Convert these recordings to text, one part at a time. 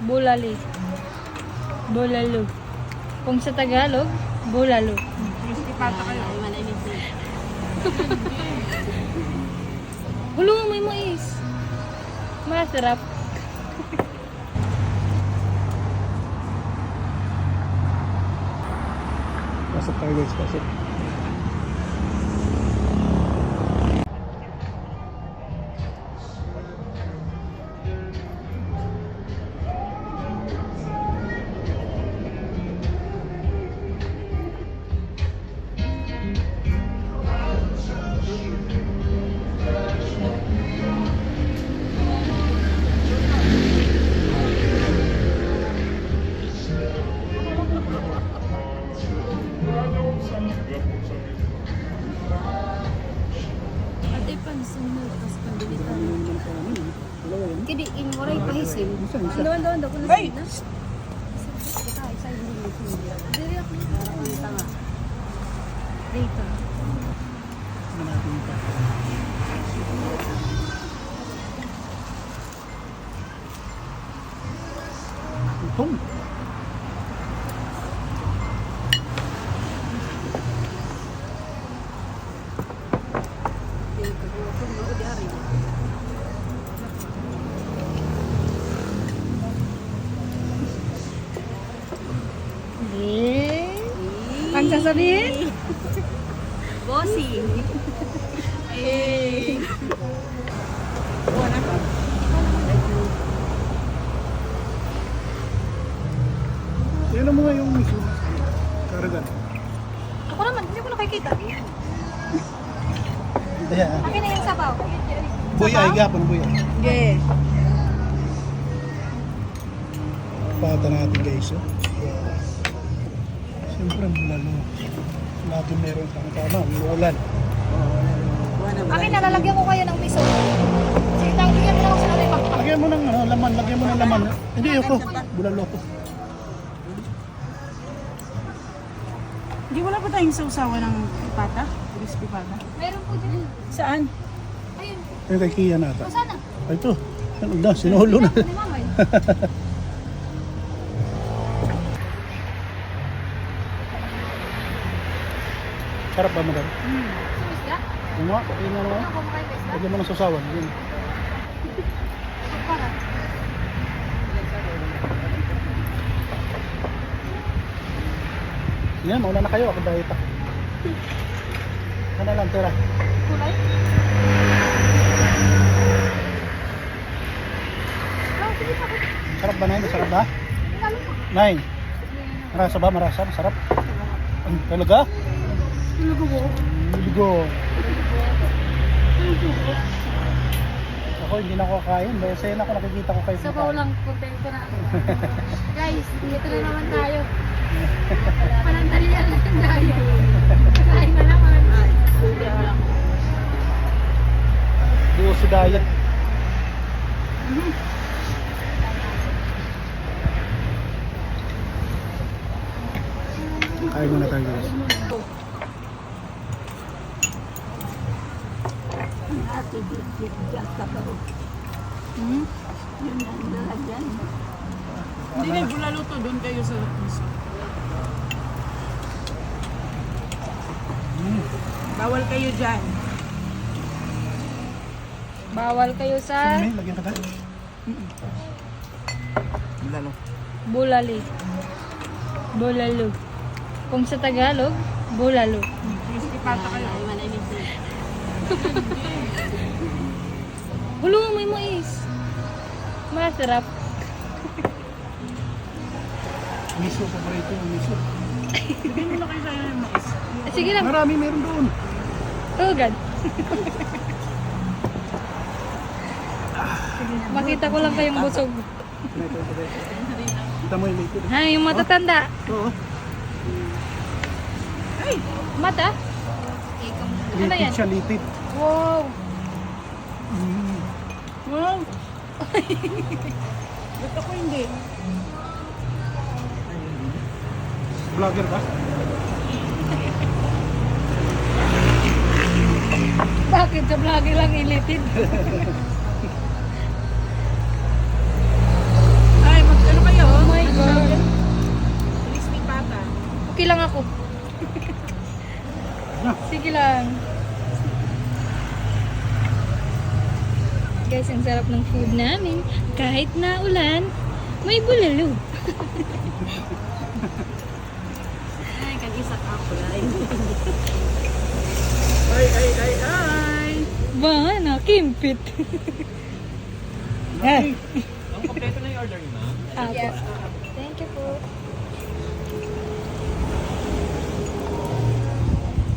Bulali. Bulalo. Kung sa Tagalog, bulalo. Crispy pata kayo. Hulungan mo yung mais. Masarap. Pasok tayo guys, pasok. Ate pansin mo kas pabilitan. Kidi in moray pahisim. Doon ko na sina. Diri ako tanga. Dito. Itong. Ang sasabihin? Bossy. Eh. Yan ang mga yung miso. Karagan. Ako naman, hindi ko nakikita. Ayan. Akin na yung sabaw. Buy ay gapon, buy ay. Yes. Pata natin guys. Oh. Siyempre, lalo. Lagi meron tama, umuulan. Akin na, lalagyan ko kayo ng piso. Sige, bigyan mo na ako sa nanay pa. Lagyan mo ng ano, laman, lagyan mo ng laman. Hindi, ako. Bulalo ko. Hindi wala pa tayong sausawan ng pata? Crispy pata? Meron po dyan. Saan? Ayun. Ayun kay Kia nata. O sana? Ay, ito. Ano na, sinulo na. Ni Mamay. Sarap ba, madam? Sumis ka? Yung nga, yun nga naman. Ano ko makain ba isda? Lagyan mo ng sasawan. Yun. Para. Yan, mauna na kayo. Ako dahil pa. Ano lang, tira. Kulay? Oh, sige pa. Sarap ba, Nay? Masarap ba? Lalo pa. Nay, marasa ba? Marasa? Masarap? Talaga? Lulugo mo. Ligo. Ako hindi na ako kakain. Dahil sa'yo na ako nakikita ko kayo. Sabaw lang, kontento na ako. Guys, dito na naman tayo. Panandalian lang tayo. Kain na naman. Buo sa diet. Kain muna tayo guys. Hmm? Hindi na bulalo to. Doon kayo sa miso. Bawal kayo dyan. Bawal kayo sa May, lagyan ka tayo. Lalo. bulali. Bulalo. Kung sa Tagalog, bulalo. Crispy pata kayo. Hulungan mo yung mais. Masarap. Miso, paborito yung miso. Bigyan mo na kayo sa'yo ng mais. Sige lang. Marami meron doon. Tugad. Makita ko lang kayong busog. Kita mo yung late. Ha, yung matatanda. Oo. Mata? Ano yan? Litid siya, litid. Wow. Wow! Ba't ako hindi? Vlogger ba? Bakit sa vlogger lang ilitid? Ay, mag-ano Okay lang ako. Sige lang. Guys, ang sarap ng food namin. Kahit na ulan, may bulalo. Ay, kag-isa ka po ay. Ba, nakimpit. Eh, Ang kompleto na yung order niyo, ma'am. Yes. Thank you po.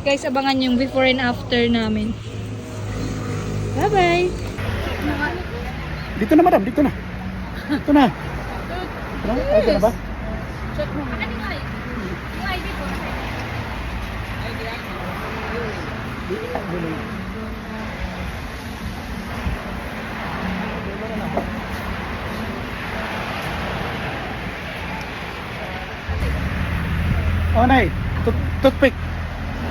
Guys, abangan yung before and after namin. Bye-bye! dito na madam, dito na. Dito na. Dito na? Ay, dito na ba? Check mo. Ano yung ID? Yung ID po. Oh, nay. Toothpick.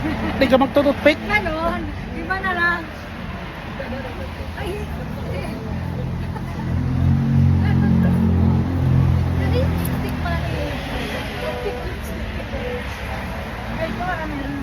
Hindi ka magtututpick. Ganon. Iba na lang. Ay. Ay, stick pala eh. Stick. Ay, ito meron